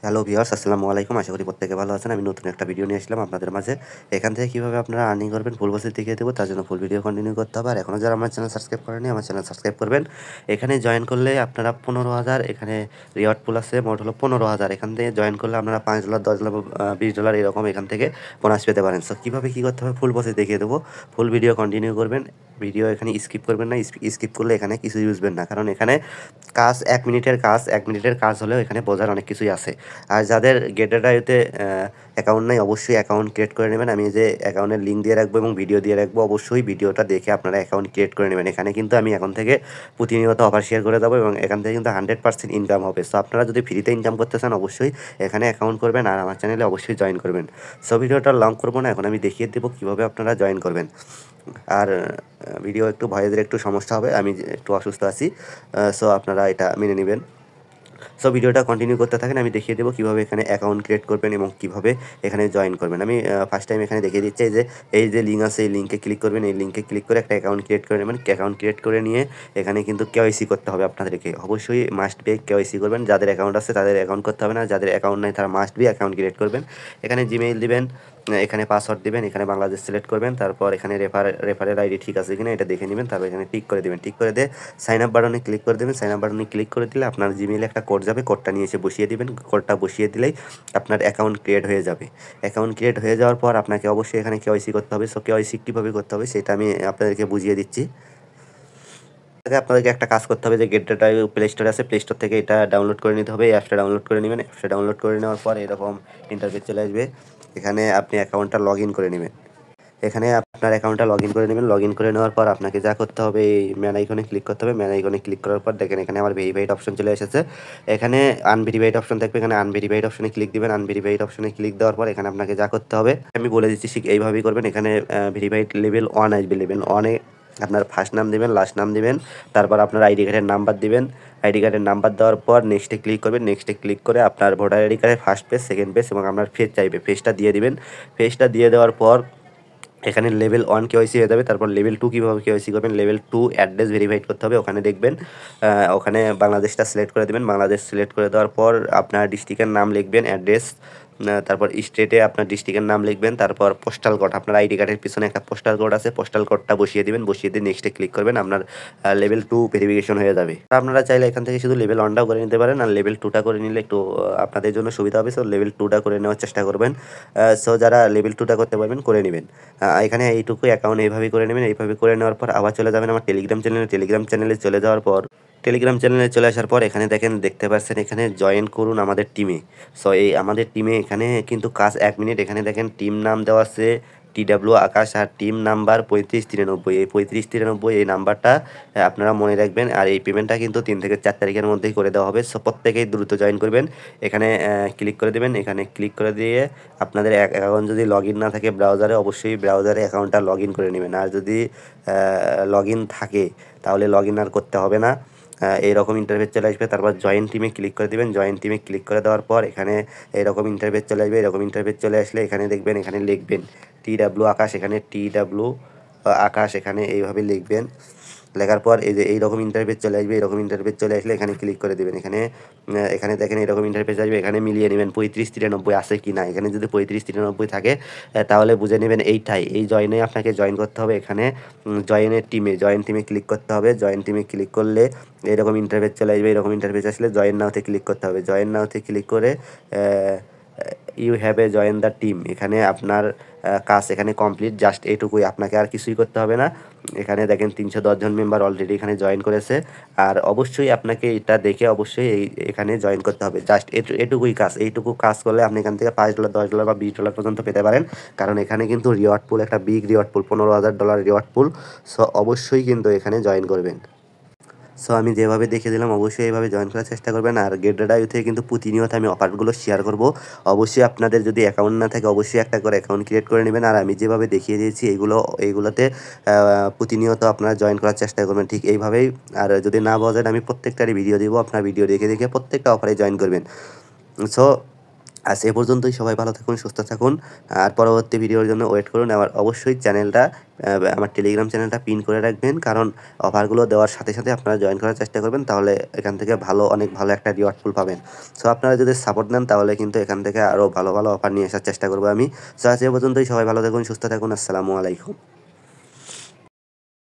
Hello viewers, আসসালামু আলাইকুম। আশা করি প্রত্যেকে ভালো আছেন। আমি নতুন একটা ভিডিও নিয়ে আসলাম আপনাদের মাঝে। এখান থেকে কিভাবে আপনারা আর্নিং করবেন ফুল প্রসেস দেখিয়ে দেবো। তার জন্য ফুল ভিডিও কন্টিনিউ করতে হবে। আর এখনও যারা আমার চ্যানেল সাবস্ক্রাইব করেনি, আমার চ্যানেল সাবস্ক্রাইব করবেন। এখানে জয়েন করলে আপনারা 15,000 এখানে রিওয়ার্ড পুল আছে, মোট হলো 15,000। এখান থেকে জয়েন করলে আপনারা $5, $10, $20 এরকম এখান থেকে বোনাস পেতে পারেন। সো কীভাবে কী করতে হবে ফুল প্রসেস দেখিয়ে দেবো। ফুল ভিডিও কন্টিনিউ করবেন। ভিডিও এখানে স্কিপ করবেন না। স্কিপ করলে এখানে কিছুই বুঝবেন না, কারণ এখানে কাজ 1 মিনিটের কাজ হলেও এখানে বোঝার অনেক কিছুই আছে। আর যাদের গেটেড আইতে অ্যাকাউন্ট নাই, অবশ্যই অ্যাকাউন্ট ক্রিয়েট করে নেবেন। আমি যে অ্যাকাউন্টের লিঙ্ক দিয়ে রাখবো এবং ভিডিও দিয়ে রাখবো, অবশ্যই ভিডিওটা দেখে আপনারা অ্যাকাউন্ট ক্রিয়েট করে নেবেন। এখানে কিন্তু আমি এখন থেকে প্রতিনিয়ত অফার শেয়ার করে দেবো এবং এখান থেকে কিন্তু 100% ইনকাম হবে। সো আপনারা যদি ফ্রিতে ইনকাম করতে চান, অবশ্যই এখানে অ্যাকাউন্ট করবেন আর আমার চ্যানেলে অবশ্যই জয়েন করবেন। সো ভিডিওটা লং করবো না, এখন আমি দেখিয়ে দেবো কীভাবে আপনারা জয়েন করবেন। আর ভিডিও একটু ভয়েসের একটু সমস্যা হবে, আমি একটু অসুস্থ আছি। সো আপনারা এটা মেনে নেবেন। সো ভিডিওটা কন্টিনিউ করতে থাকেন, আমি দেখিয়ে দেবো কীভাবে এখানে অ্যাকাউন্ট ক্রিয়েট করবেন এবং কীভাবে এখানে জয়েন করবেন। আমি ফার্স্ট টাইম এখানে দেখিয়ে দিচ্ছি। এই যে লিঙ্ক আছে, এই লিঙ্কে ক্লিক করবেন। এই লিঙ্কে ক্লিক করে একটা অ্যাকাউন্ট ক্রিয়েট করে নেবেন। অ্যাকাউন্ট ক্রিয়েট করে নিয়ে এখানে কিন্তু কেওয়াইসি করতে হবে আপনাদেরকে। অবশ্যই মাস্ট বি কেওয়াইসি করবেন। যাদের অ্যাকাউন্ট আছে তাদের অ্যাকাউন্ট করতে হবে না, যাদের অ্যাকাউন্ট নাই তারা মাস্ট বি অ্যাকাউন্ট ক্রিয়েট করবেন। এখানে জিমেইল দিবেন, এখানে পাসওয়ার্ড দিবেন, এখানে বাংলাদেশ সিলেক্ট করবেন, তারপর এখানে রেফারেল আইডি ঠিক আছে কিনা এটা দেখে নেবেন, তারপর এখানে টিক করে দেবেন। টিক করে দিয়ে সাইন আপ বাটনে ক্লিক করে দেবেন। সাইন আপ বাটনে ক্লিক করে দিলে আপনার জিমেইলে একটা কোড যাবে, কোডটা নিয়ে এসে বসিয়ে দিবেন। কোডটা বসিয়ে দিলেই আপনার অ্যাকাউন্ট ক্রিয়েট হয়ে যাবে। অ্যাকাউন্ট ক্রিয়েট হয়ে যাওয়ার পর আপনাকে অবশ্যই এখানে কেওয়াইসি করতে হবে। সো কেওয়াইসি কীভাবে করতে হবে সেটা আমি আপনাদেরকে বুঝিয়ে দিচ্ছি। আপনাদেরকে একটা কাজ করতে হবে, যে গেট ডেটা প্লে স্টোরে আছে, প্লে স্টোর থেকে এটা ডাউনলোড করে নিতে হবে। এই অ্যাপসটা ডাউনলোড করে নেবেন। অ্যাপসটা ডাউনলোড করে নেওয়ার পর এরকম ইন্টারফেস চলে আসবে। এখানে আপনি অ্যাকাউন্টটা লগ ইন করে নেবেন। এখানে আপনার অ্যাকাউন্টটা লগ ইন করে নেবেন। লগ ইন করে নেওয়ার পর আপনাকে যা করতে হবে, এই ম্যান আইকনে ক্লিক করতে হবে। ম্যান আইকনে ক্লিক করার পর দেখেন এখানে আমার ভেরিফাইড অপশন চলে এসেছে। এখানে আনভেরিফাইড অপশন থাকবে, এখানে আনভেরিফাইড অপশনে ক্লিক দিবেন। আনভেরিফাইড অপশনে ক্লিক দেওয়ার পর এখানে আপনাকে যা করতে হবে আমি বলে দিচ্ছি, ঠিক এইভাবেই করবেন। এখানে ভেরিফাইড লেভেল 1 আসবে। লেভেল 1-এ আপনার ফার্স্ট নাম দিবেন, লাস্ট নাম দিবেন, তারপর আপনার আইডি কার্ডের নাম্বার দিবেন। আইডি কার্ডের নাম্বার দেওয়ার পর নেক্সটে ক্লিক করবেন। নেক্সটে ক্লিক করে আপনার ভোটার আইডি কার্ডের ফার্স্ট পেজ, সেকেন্ড পেজ এবং আপনার ফেস চাইবে, ফেসটা দিয়ে দিবেন। ফেসটা দিয়ে দেওয়ার পর এখানে লেভেল 1 কেওয়াইসি হয়ে যাবে। তারপর লেভেল 2 কীভাবে কেওয়াইসি করবেন, লেভেল 2 অ্যাড্রেস ভেরিফাইড করতে হবে। ওখানে দেখবেন, ওখানে বাংলাদেশটা সিলেক্ট করে দেবেন। বাংলাদেশ সিলেক্ট করে দেওয়ার পর আপনার ডিস্ট্রিক্টের নাম লিখবেন, অ্যাড্রেস, তারপর স্টেটে আপনার ডিস্ট্রিক্টের নাম লিখবেন, তারপর পোস্টাল কোড, আপনার আইডি কার্ডের পিছনে একটা পোস্টাল কোড আছে, পোস্টাল কোডটা বসিয়ে দিবেন। বসিয়ে দিয়ে নেক্সটে ক্লিক করবেন, আপনার লেভেল 2 ভেরিফিকেশন হয়ে যাবে। আপনারা চাইলে এখান থেকে শুধু লেভেল 1টাও করে নিতে পারেন, আর লেভেল 2টা করে নিলে একটু আপনাদের জন্য সুবিধা হবে। সো লেভেল 2টা করে নেওয়ার চেষ্টা করবেন। সো যারা লেভেল 2টা করতে পারবেন করে নেবেন। এখানে এইটুকু অ্যাকাউন্ট এইভাবেই করে নেবেন। এইভাবে করে নেওয়ার পর আবার চলে যাবেন আমার টেলিগ্রাম চ্যানেলে। টেলিগ্রাম চ্যানেলে চলে যাওয়ার পর টেলিগ্রাম চ্যানেলে চলে আসার পর এখানে দেখতে পাচ্ছেন এখানে জয়েন করুন আমাদের টিমে। সো এই আমাদের টিমে এখানে কিন্তু কাজ 1 মিনিট। এখানে দেখেন টিম নাম দেওয়া আছে TW আকাশ, আর টিম নাম্বার 3593। এই 3593 এই নাম্বারটা আপনারা মনে রাখবেন। আর এই পেমেন্টটা কিন্তু 3 থেকে 4 তারিখের মধ্যেই করে দেওয়া হবে। সো প্রত্যেকেই দ্রুত জয়েন করবেন। এখানে ক্লিক করে দেবেন। এখানে ক্লিক করে দিয়ে আপনাদের অ্যাকাউন্ট যদি লগ ইন না থাকে ব্রাউজারে, অবশ্যই ব্রাউজারে অ্যাকাউন্টটা লগ ইন করে নেবেন। আর যদি লগ ইন থাকে তাহলে লগ ইন আর করতে হবে না। এইরকম ইন্টারফেস চলে আসবে। তারপর জয়েন টিমে ক্লিক করে দেবেন। জয়েন টিমে ক্লিক করে দেওয়ার পর এখানে এরকম ইন্টারফেস চলে আসবে। এরকম ইন্টারফেস চলে আসলে এখানে দেখবেন, এখানে লিখবেন TW আকাশ, এখানে TW আকাশ এখানে এইভাবে লিখবেন। লেখার পর এই যে এইরকম ইন্টারফেস চলে আসবে। এরকম ইন্টারফেস চলে আসলে এখানে ক্লিক করে দেবেন। এখানে দেখেন এরকম ইন্টারফেস আসবে। এখানে মিলিয়ে নেবেন 3593 আছে কি না। এখানে যদি 3593 থাকে তাহলে বুঝে নেবেন এইটাই, এই জয়েনে আপনাকে জয়েন করতে হবে। এখানে জয়েন টিমে ক্লিক করতে হবে। জয়েন টিমে ক্লিক করলে এরকম ইন্টারফেস চলে আসবে। এরকম ইন্টারফেস আসলে জয়েন নাওতে ক্লিক করতে হবে। জয়েন নাওতে ক্লিক করে you have a join the team, এখানে আপনার কাজ এখানে কমপ্লিট। জাস্ট এটুকুই, আপনাকে আর কিছুই করতে হবে না। এখানে দেখেন 310 জন মেম্বার অলরেডি এখানে জয়েন করেছে। আর অবশ্যই আপনাকে এটা দেখে অবশ্যই এখানে জয়েন করতে হবে। জাস্ট এটুকুই কাজ। এইটুকু কাজ করলে আপনি এখান থেকে $5, $10 বা $20 পর্যন্ত পেতে পারেন। কারণ এখানে কিন্তু রিওয়ার্ড পুল, একটা বিগ রিওয়ার্ড পুল, $15,000 রিওয়ার্ড পুল। সো অবশ্যই কিন্তু এখানে জয়েন করবেন। সো আমি যেভাবে দেখিয়ে দিলাম অবশ্যই এইভাবে জয়েন করার চেষ্টা করবেন। আর গেটরেডাইউ থেকে কিন্তু প্রতিনিয়ত আমি অফারগুলো শেয়ার করব। অবশ্যই আপনাদের যদি অ্যাকাউন্ট না থাকে অবশ্যই একটা করে অ্যাকাউন্ট ক্রিয়েট করে নেবেন। আর আমি যেভাবে দেখিয়ে দিয়েছি এইগুলোতে প্রতিনিয়ত আপনারা জয়েন করার চেষ্টা করবেন ঠিক এইভাবেই। আর যদি না বোঝেন আমি প্রত্যেকটারই ভিডিও দিব, আপনার ভিডিও দেখে দেখে প্রত্যেকটা অফারে জয়েন করবেন। সো আজ এ পর্যন্তই। সবাই ভালো থাকুন, সুস্থ থাকুন। আর পরবর্তী ভিডিওর জন্য ওয়েট করুন। আর অবশ্যই চ্যানেলটা আমার টেলিগ্রাম চ্যানেলটা পিন করে রাখবেন। কারণ অফারগুলো দেওয়ার সাথে, সাথে আপনারা জয়েন করার চেষ্টা করবেন। তাহলে এখান থেকে অনেক ভালো একটা রিওয়ার্ড পুল পাবেন। সো আপনারা যদি সাপোর্ট দেন তাহলে কিন্তু এখান থেকে আরও ভালো, ভালো অফার নিয়ে আসার চেষ্টা করব আমি। সো আজ এ পর্যন্তই। সবাই ভালো থাকুন, সুস্থ থাকুন। আসসালামু আলাইকুম।